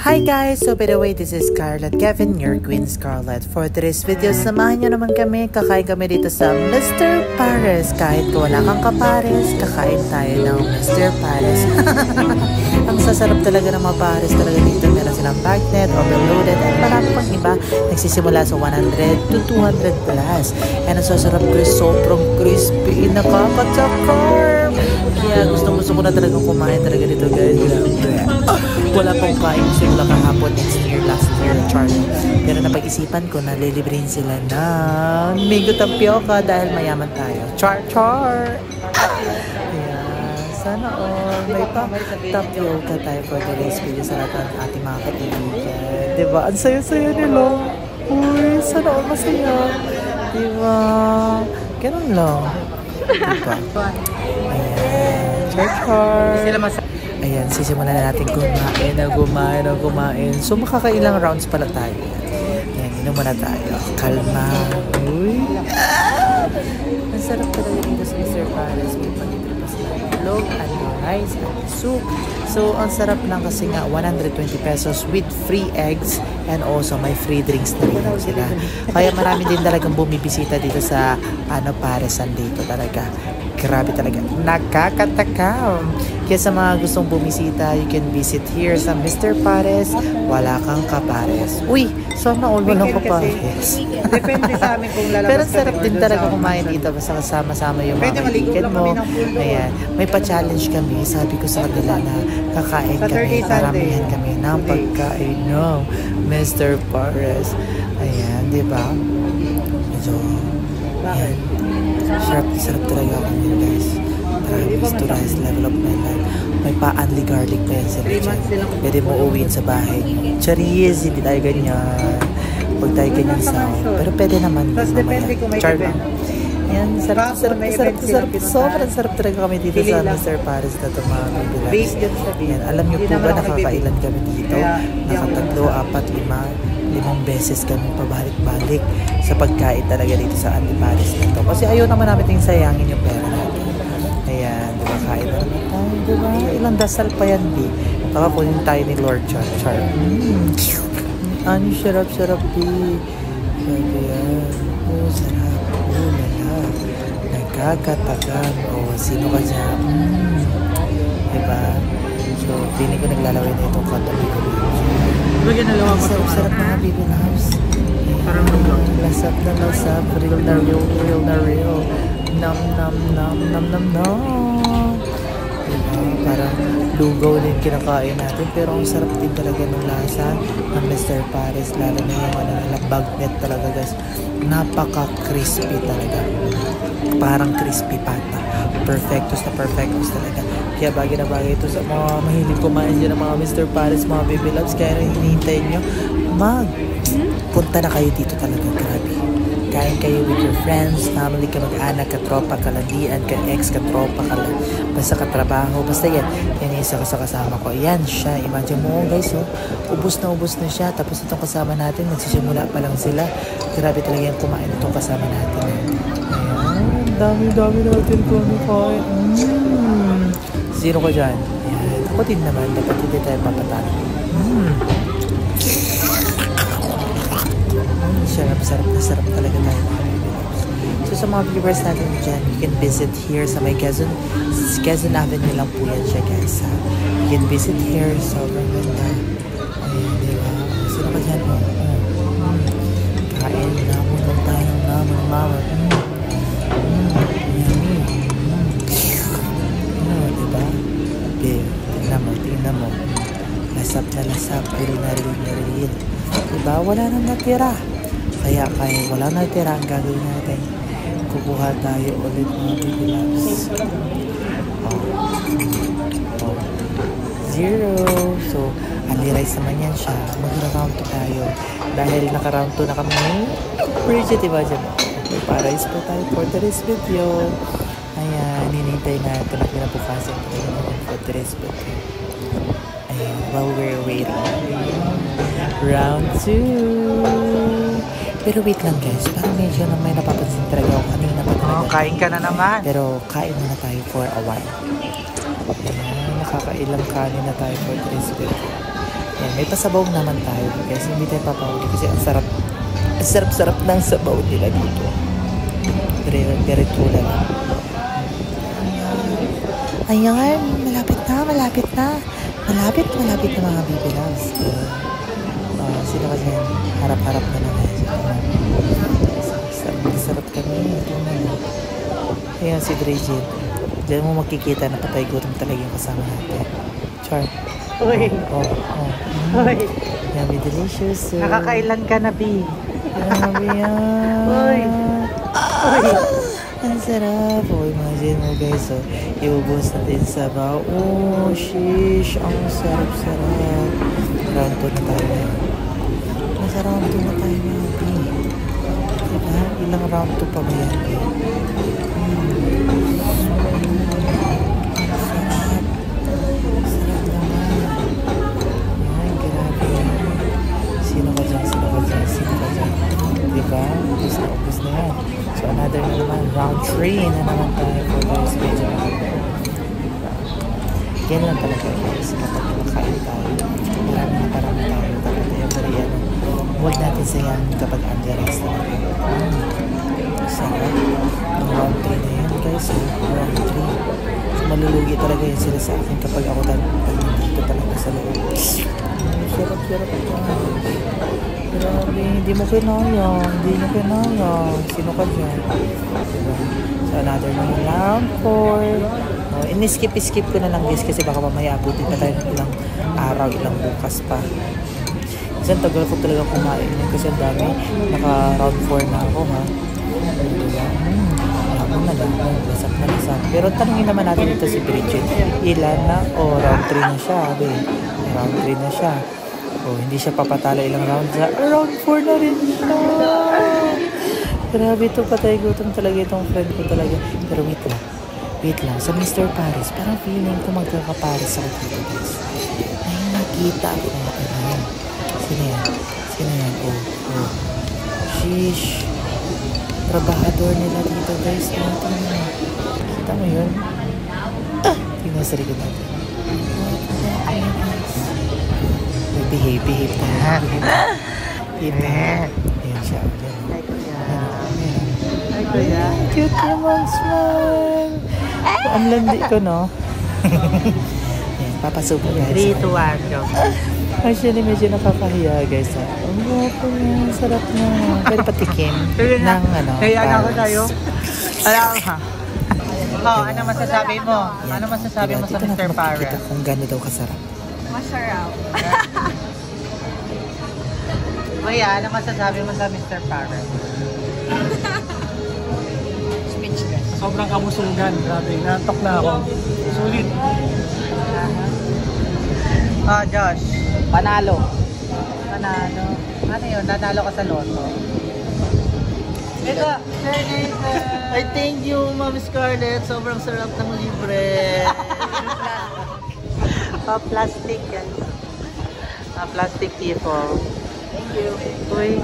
Hi guys! So by the way, this is Scarlett Kevin, your Queen Scarlett. For today's video, samahan nyo naman kami. Kakain kami dito sa Mr. Pares. Kahit kung wala kang kapares, kakain tayo ng Mr. Pares. Ang sasarap talaga ng mga pares talaga dito. Meron silang bagnet, overloaded, at marami pang iba. Nagsisimula sa 100 to 200 plus. And ang sasarap ko is sobrang crispy. Nakakatakar! Kaya gusto ko na talaga kumain talaga dito guys. Wala pang kain sila kahapon, last year, Charlie. Pero napag-isipan ko na lilibrin sila ng mango tapioca dahil mayaman tayo. Char! Ayan, sana all may tapioca tayo for today's video sa lahat ng ating mga kaibigan. Diba? Ang saya-saya nila. Uy, sana all masaya. Diba? Ganun lang. Diba? Ayan, char! Ayan, sisimulan na natin kumain. So, makakailang rounds pala tayo. Ayan, inom muna tayo. Kalma. Uy! Ang sarap talaga dito sa Mr. Pares. May pag-itripas na itlog, and rice, and soup. So, ang sarap lang kasi nga 120 pesos with free eggs and also may free drinks na rin sila. Kaya marami din talagang bumibisita dito sa Paresan dito talaga. Grabe talaga. Nakakatakam. Kaya sa mga gustong bumisita, you can visit here sa Mr. Pares. Wala kang kapares. Uy! Sana all walang kapares. Depende sa amin kung lalabas. Pero sarap din talaga kumain dito. Basta kasama-sama yung mga kaibigan mo. Ayan. May pa-challenge kami. Sabi ko sa kanila na kakain kami. Paramihan kami ng pagkain ng Mr. Pares. Ayan. Diba? So, ayan. Sarap talaga ako nyo guys. Promise to rise level of my life. May pa-unli garlic pa yan sila dyan. Pwede mo uwiin sa bahay. Charis, hindi tayo ganyan. Huwag tayo ganyan sound. Pero pwede naman. Char lang. Yan, sarap. Sobrang sarap talaga kami dito sa Mr. Pares na ito mga baby loves. Yan, alam nyo po ba nakakailan kami dito? Nakatatlo, 4, 5 beses kami pabalik-balik sa pagkain talaga dito sa Pares na ito. Kasi ayaw naman namin yung sayangin yung pera natin. Ayan, diba? Kain na naman tayo, diba? Ilang dasal pa yan, di. Kakakunin tayo ni Lord Char. Ano, sarap-sarap, di. Sabi yan. Oh, sarap. Oh, lala. Nagkakatagan. Oh, sino ka dyan? Diba? So, feeling ko naglalawin na itong katabi ko. Sarap-sarap mga baby loves. Parang lasap na lasap. Real na real. Nam. Diba? Parang lugaw din kinakain natin. Pero ang sarap din talaga ng lasa ng Mr. Pares. Lalo na yung bagnet talaga guys. Napaka-crispy talaga. Parang crispy pata. Perfectos talaga. Kaya bagay na bagay ito sa mga mahilig kumain dyan ng mga Mr. Pares, mga baby loves. Kaya rin hinihintay nyo, punta na kayo dito talaga. Grabe. Kain kayo with your friends, family, kamag-anak, katropa, kalandian, ka-ex, katropa, basta katrabaho. Basta yan yung isa ko sa kasama ko. Yan siya. Imagine mo guys, ubus na siya. Tapos itong kasama natin, magsisimula pa lang sila. Grabe talaga yung kumain itong kasama natin. Ayan. Dami natin kumakain. Sino ka dyan? Ayan. Ako din naman. Dapat hindi tayo papatalo. Sarap talaga tayo. So sa mga viewers natin dyan, you can visit here sa may Quezon Avenue lang po yan siya guys. You can visit here. Sobrang ganda. Ayan, diba? Sino ka dyan? Kain naman lang tayo naman mama. Tingnan mo. Lasap na lasap. Real na real. Diba? Wala nang natira. Kaya wala nang natira. Ang gagawin natin. Kukuha tayo ulit mga baby loves. Zero. So, unli-rice naman yan siya. Mag-round 2 tayo. Dahil naka-round 2 na kami. Bridget, diba dyan? Pa-rice po tayo for today's video. Ayan, hinihintay natin na pinabukasan for today's video. Ayan, while we're waiting. Round 2. Pero wait lang guys, parang medyo na may napapansin talaga ako kanina pa talaga. kain ka na naman. Pero kain muna tayo for a while. Ayan, nakakailang kanin na tayo for today's video. Yan, may pasabaw naman tayo guys. Hindi tayo papahuli kasi ang sarap. Ang sarap-sarap ng sabaw nila dito. Very tula lang. Ayan, malapit na. Malapit na mga baby loves. Sila kasi harap-harap na lang. Sarap kami. Ito na. Ayan si Bridget. Diyan mo makikita na patay gutom talaga yung kasama natin. Char. Uy. Uy. Yummy delicious. Nakakailan ka na, B? Grabe yan. Uy. Ang sarap. Imagine mo guys. Iubos natin sa bao. Sheesh. Ang sarap-sarap. Round 2 na tayo na. Nasa round 2 na tayo na. Diba? Ilang round 2 pa ba yan? Diba? Ubus na yan. So another na naman, round 3 na naman tayo for this video. Yan lang talaga guys. Kapag kumakain tayo, marami tayo. Dapat every ano, huwag natin sayang kapag under-rest talaga. Sarap. Ang round 3 na yan guys. Round 3. So malulugi talaga yan sila sa akin kapag ako nandito talaga sa loob. Sarap-sarap ito. Grabe, hindi mo kinaya. Sino ka dyan? Diba? So, another naman round 4. Ini-skip ko na lang guys kasi baka mamaya abutin pa tayo ng ilang araw, ilang bukas pa. Kasi ang tagal ko talaga kumain kasi ang dami. Naka round 4 na ako ha. Diba? Lasak na lasak. Pero tanungin naman natin ito si Bridget. Ilan na? Round 3 na siya. Round 3 na siya. Hindi siya papatalo ilang round sa round 4 na rin siya. Grabe ito, patay gutom talaga itong friend ko talaga. Pero wait lang. Sa Mr. Paris, parang feeling ko magkakaparis ako dito guys. Ay, nakita ako. Ayan. Sino yan? Sheesh. Trabahador nila dito guys. Kita mo yun? Tingnan sa likod natin. Behave na. Ayan siya. Ay, kuya. Cute naman, smile. Ang landi ko, no? Ayan, papasupo guys. 3, 2, 1, go. Actually, medyo nakakahiya, guys. Ang guwapo niya. Sarap na. Pwede patikim ng Kaya ako tayo. Alam ka. Ano masasabi mo? Ano masasabi mo sa Mr. Paris? Kung gano'n daw kasarap. Masarap. Kuya, ano masasabi mo sa Mr. Paris? Speechless. Sobrang kabusugan. Grabe, natok na ako. Sulit. Josh. Panalo. Ano yun? Nanalo ka sa loto? Ito, I thank you, Ma'am Scarlett. Sobrang sarap ng libre. plastic yan. Plastic people. Thank you. Uy,